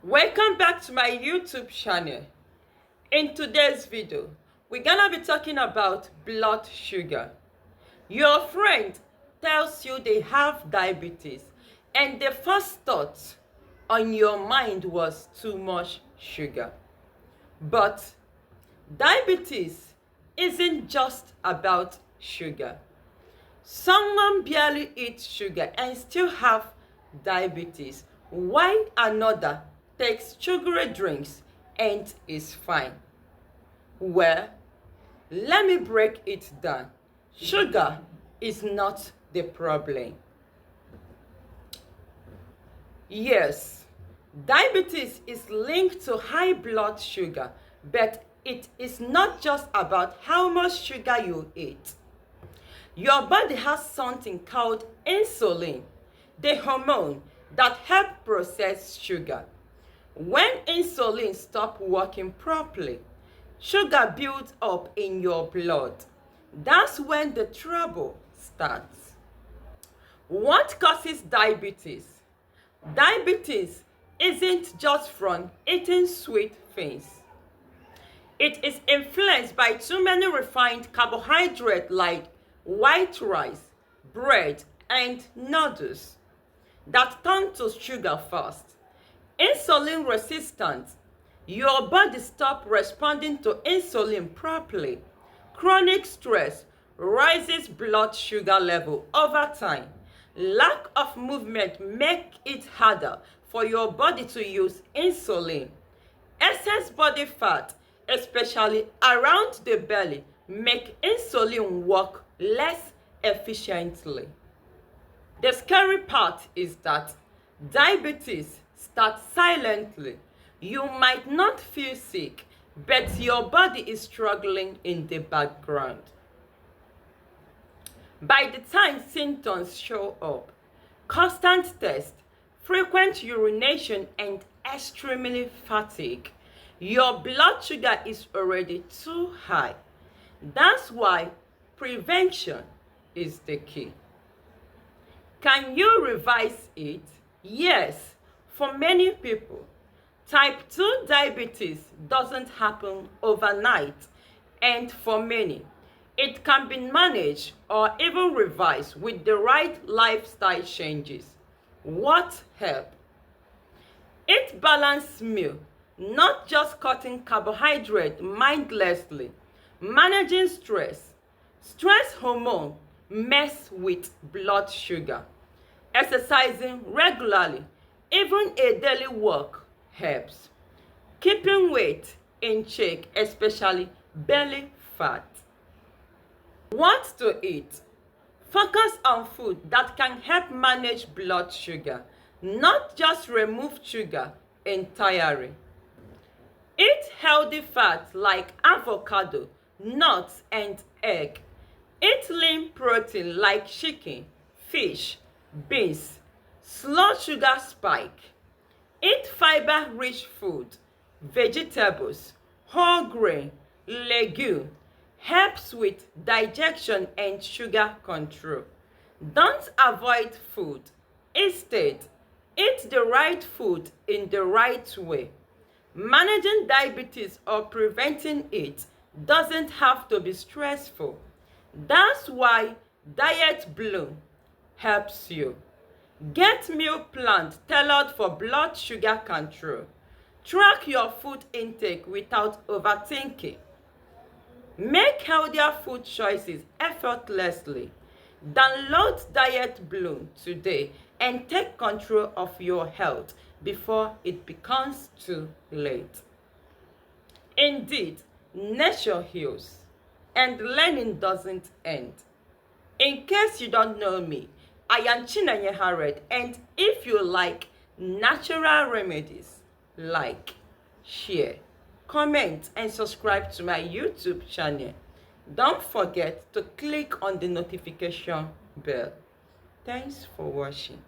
Welcome back to my YouTube channel. In today's video, we're gonna be talking about blood sugar. Your friend tells you they have diabetes and the first thought on your mind was too much sugar. But diabetes isn't just about sugar. Someone barely eats sugar and still have diabetes, while another takes sugary drinks and is fine. Well, let me break it down. Sugar is not the problem. Yes, diabetes is linked to high blood sugar, but it is not just about how much sugar you eat. Your body has something called insulin, the hormone that helps process sugar. When insulin stops working properly, sugar builds up in your blood. That's when the trouble starts. What causes diabetes? Diabetes isn't just from eating sweet things. It is influenced by too many refined carbohydrates like white rice, bread, and noodles that turn to sugar fast. Insulin resistance. Your body stops responding to insulin properly. Chronic stress raises blood sugar level over time. Lack of movement makes it harder for your body to use insulin. Excess body fat, especially around the belly, make insulin work less efficiently. The scary part is that diabetes starts silently. You might not feel sick, but your body is struggling in the background. By the time symptoms show up, constant tests, frequent urination, and extremely fatigue, your blood sugar is already too high. That's why prevention is the key. Can you reverse it? Yes, for many people. Type 2 diabetes doesn't happen overnight, and for many, it can be managed or even reversed with the right lifestyle changes. What help? Eat balanced meal, not just cutting carbohydrate mindlessly. Managing stress. Stress hormone mess with blood sugar. Exercising regularly, even a daily walk, helps. Keeping weight in check, especially belly fat. What to eat? Focus on food that can help manage blood sugar, not just remove sugar entirely. Eat healthy fats like avocado, nuts, and egg. Eat lean protein like chicken, fish, beans. Slow sugar spike. Eat fiber-rich food, vegetables, whole grain, legume. Helps with digestion and sugar control. Don't avoid food. Instead, eat the right food in the right way. Managing diabetes or preventing it doesn't have to be stressful. That's why Diet Bloom helps you. Get meal plans tailored for blood sugar control. Track your food intake without overthinking. Make healthier food choices effortlessly. Download Diet Bloom today and take control of your health before it becomes too late. Indeed, nature heals, and learning doesn't end. In case you don't know me, I am Chinenye Harriet, and if you like natural remedies, like, share, comment, and subscribe to my YouTube channel. Don't forget to click on the notification bell. Thanks for watching.